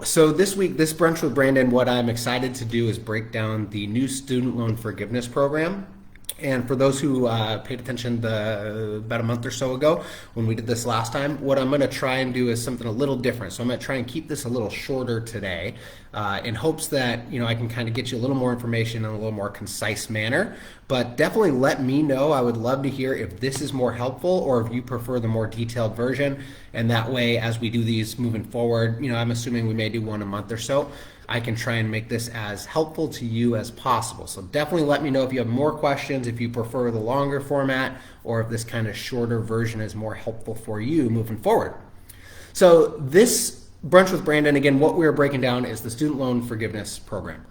So this week, this brunch with Brandon, what I'm excited to do is break down the new student loan forgiveness program. And for those who paid attention about a month or so ago when we did this last time, what I'm going to try and do is something a little different. So I'm going to try and keep this a little shorter today in hopes that I can kind of get you a little more information in a little more concise manner. But definitely let me know. I would love to hear if this is more helpful or if you prefer the more detailed version. And that way, as we do these moving forward, I'm assuming we may do one a month or so. I can try and make this as helpful to you as possible. So definitely let me know if you have more questions, if you prefer the longer format, or if this kind of shorter version is more helpful for you moving forward. So this Brunch with Brandon, again, what we're breaking down is the student loan forgiveness program.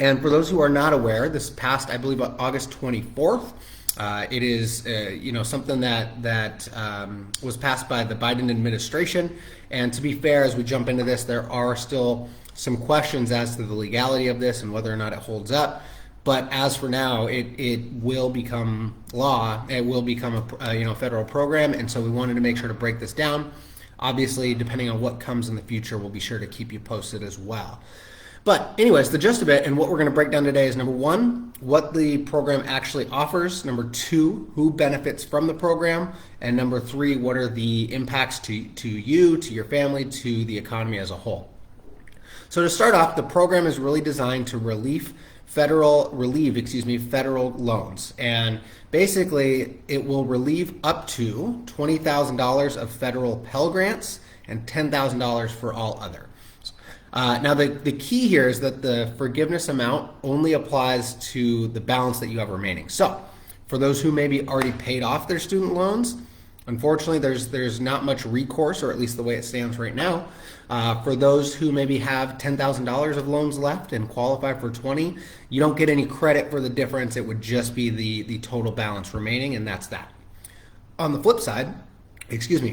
And for those who are not aware, this passed, I believe, August 24th. It is, something that was passed by the Biden administration. And to be fair, as we jump into this, there are still some questions as to the legality of this and whether or not it holds up. But as for now, it will become law. It will become a federal program, and so we wanted to make sure to break this down. Obviously, depending on what comes in the future, we'll be sure to keep you posted as well. But anyways, the gist of it and what we're going to break down today is number one, what the program actually offers. Number two, who benefits from the program. And number three, what are the impacts to you, to your family, to the economy as a whole. So to start off, the program is really designed to relieve federal loans. And basically, it will relieve up to $20,000 of federal Pell Grants and $10,000 for all other. Now, the key here is that the forgiveness amount only applies to the balance that you have remaining. So for those who maybe already paid off their student loans, unfortunately, there's not much recourse, or at least the way it stands right now. For those who maybe have $10,000 of loans left and qualify for 20, you don't get any credit for the difference. It would just be the total balance remaining, and that's that. On the flip side,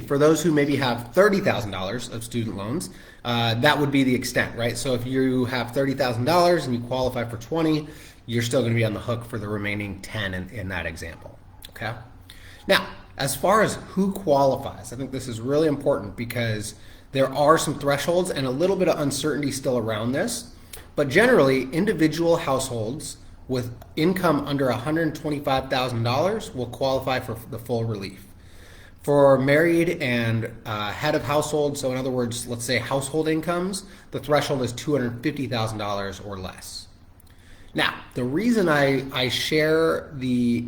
for those who maybe have $30,000 of student loans, that would be the extent, right? So if you have $30,000 and you qualify for 20, you're still going to be on the hook for the remaining 10 in that example, okay? Now, as far as who qualifies, I think this is really important because there are some thresholds and a little bit of uncertainty still around this, but generally, individual households with income under $125,000 will qualify for the full relief. For married and head of household, so in other words, let's say household incomes, the threshold is $250,000 or less. Now, the reason I share the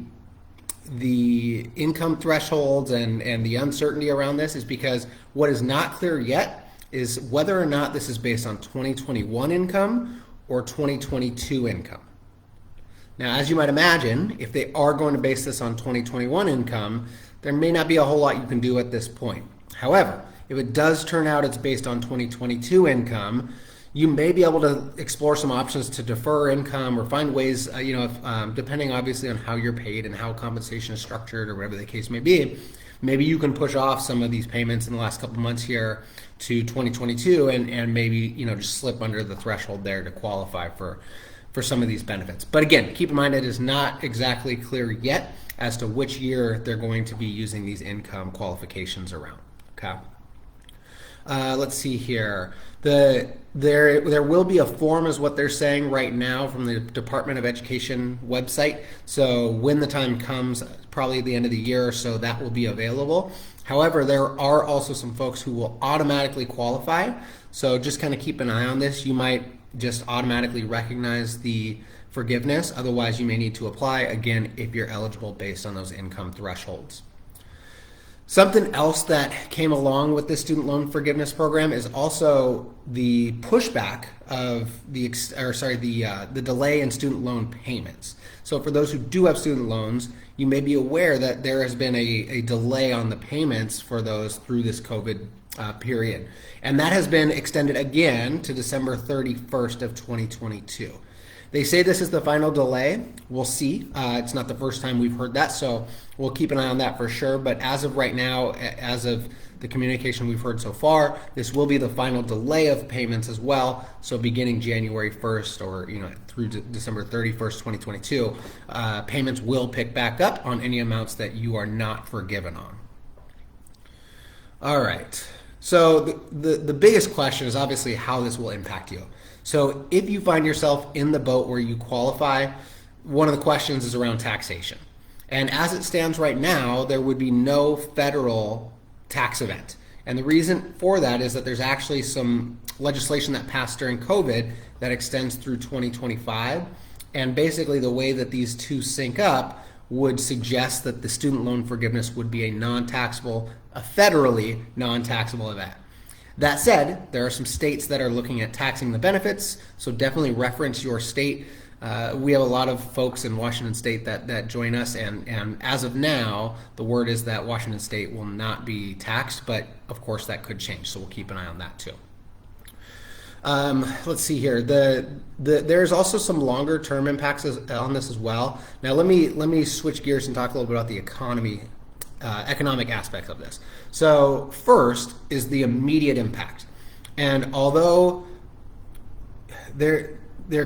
income thresholds and the uncertainty around this is because what is not clear yet is whether or not this is based on 2021 income or 2022 income. Now, as you might imagine, if they are going to base this on 2021 income, there may not be a whole lot you can do at this point. However, if it does turn out it's based on 2022 income, you may be able to explore some options to defer income or find ways, depending obviously on how you're paid and how compensation is structured or whatever the case may be. Maybe you can push off some of these payments in the last couple of months here to 2022 and maybe, just slip under the threshold there to qualify for some of these benefits. But again, keep in mind it is not exactly clear yet as to which year they're going to be using these income qualifications around, okay? Let's see here. There will be a form is what they're saying right now from the Department of Education website. So when the time comes, probably at the end of the year or so, that will be available. However, there are also some folks who will automatically qualify. So just kind of keep an eye on this. You might just automatically recognize the forgiveness. Otherwise, you may need to apply, again, if you're eligible based on those income thresholds. Something else that came along with this student loan forgiveness program is also the pushback of the delay in student loan payments. So for those who do have student loans, you may be aware that there has been a delay on the payments for those through this COVID period. And that has been extended again to December 31st of 2022. They say this is the final delay. We'll see. It's not the first time we've heard that, so we'll keep an eye on that for sure. But as of right now, as of the communication we've heard so far, this will be the final delay of payments as well. So beginning January 1st or through December 31st, 2022, payments will pick back up on any amounts that you are not forgiven on. All right. So the biggest question is obviously how this will impact you. So if you find yourself in the boat where you qualify, one of the questions is around taxation. And as it stands right now, there would be no federal tax event. And the reason for that is that there's actually some legislation that passed during COVID that extends through 2025. And basically the way that these two sync up would suggest that the student loan forgiveness would be a federally non-taxable event. That said, there are some states that are looking at taxing the benefits, so definitely reference your state. We have a lot of folks in Washington State that join us, and as of now, the word is that Washington State will not be taxed, but of course that could change, so we'll keep an eye on that too. Let's see here. There's also some longer term impacts on this as well. Now let me switch gears and talk a little bit about the economic aspects of this. So first is the immediate impact, and although there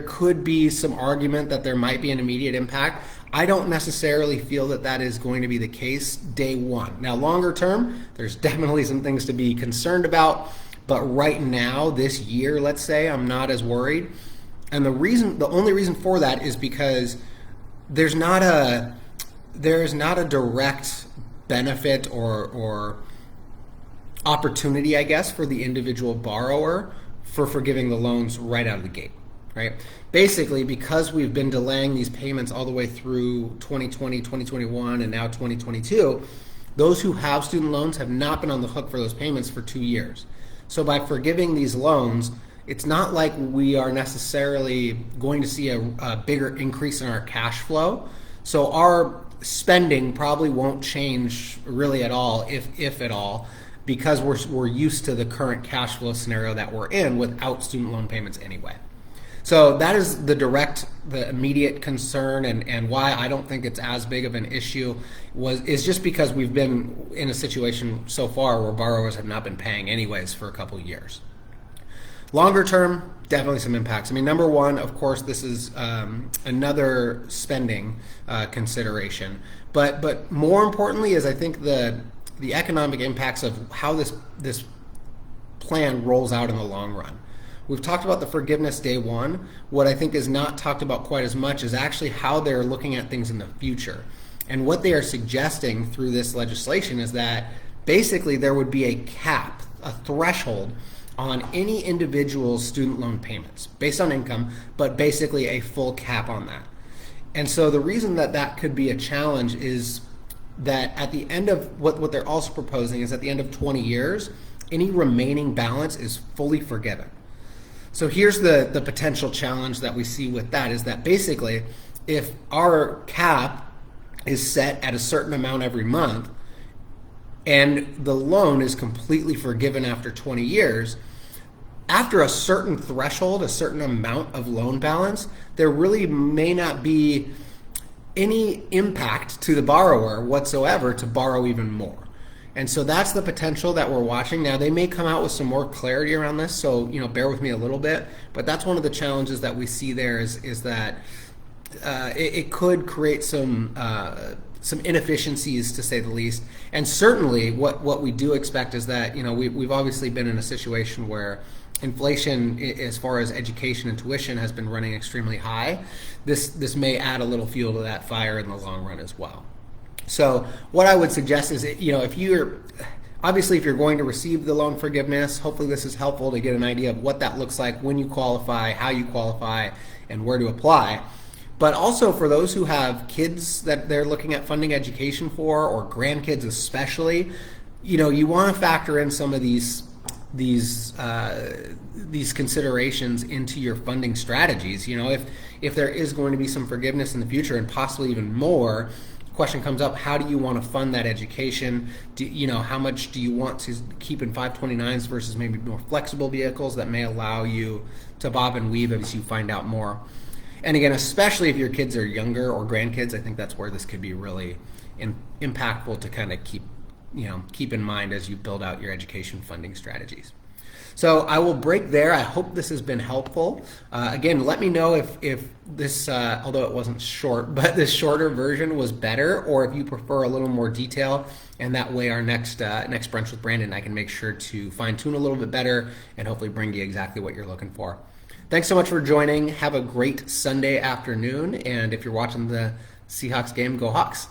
could be some argument that there might be an immediate impact, I don't necessarily feel that that is going to be the case day one. Now longer term, there's definitely some things to be concerned about. But right now, this year, let's say, I'm not as worried. And the only reason for that is because there's not a direct benefit or opportunity, I guess, for the individual borrower for forgiving the loans right out of the gate, right? Basically, because we've been delaying these payments all the way through 2020, 2021, and now 2022, those who have student loans have not been on the hook for those payments for 2 years. So by forgiving these loans, it's not like we are necessarily going to see a bigger increase in our cash flow. So our spending probably won't change really at all, if at all, because we're used to the current cash flow scenario that we're in without student loan payments anyway. So that is the immediate concern, and why I don't think it's as big of an issue is just because we've been in a situation so far where borrowers have not been paying anyways for a couple of years. Longer term, definitely some impacts. I mean, number one, of course, this is another spending consideration, but more importantly is I think the economic impacts of how this plan rolls out in the long run. We've talked about the forgiveness day one. What I think is not talked about quite as much is actually how they're looking at things in the future. And what they are suggesting through this legislation is that basically there would be a cap, a threshold on any individual's student loan payments based on income, but basically a full cap on that. And so the reason that could be a challenge is that at the end of what they're also proposing is at the end of 20 years, any remaining balance is fully forgiven. So here's the potential challenge that we see with that is that basically if our cap is set at a certain amount every month and the loan is completely forgiven after 20 years, after a certain threshold, a certain amount of loan balance, there really may not be any impact to the borrower whatsoever to borrow even more. And so that's the potential that we're watching. Now, they may come out with some more clarity around this, so bear with me a little bit. But that's one of the challenges that we see there is that it could create some inefficiencies, to say the least. And certainly, what we do expect is that we've obviously been in a situation where inflation, as far as education and tuition, has been running extremely high. This may add a little fuel to that fire in the long run as well. So what I would suggest is, if you're going to receive the loan forgiveness, hopefully this is helpful to get an idea of what that looks like when you qualify, how you qualify, and where to apply. But also for those who have kids that they're looking at funding education for, or grandkids especially, you want to factor in some of these considerations into your funding strategies. If there is going to be some forgiveness in the future and possibly even more, question comes up, how do you want to fund that education? How much do you want to keep in 529s versus maybe more flexible vehicles that may allow you to bob and weave as you find out more? And again, especially if your kids are younger or grandkids, I think that's where this could be really impactful to kind of keep in mind as you build out your education funding strategies. So I will break there. I hope this has been helpful. Again, let me know if this, although it wasn't short, but this shorter version was better, or if you prefer a little more detail. And that way our next Brunch with Brandon, I can make sure to fine tune a little bit better and hopefully bring you exactly what you're looking for. Thanks so much for joining. Have a great Sunday afternoon. And if you're watching the Seahawks game, go Hawks.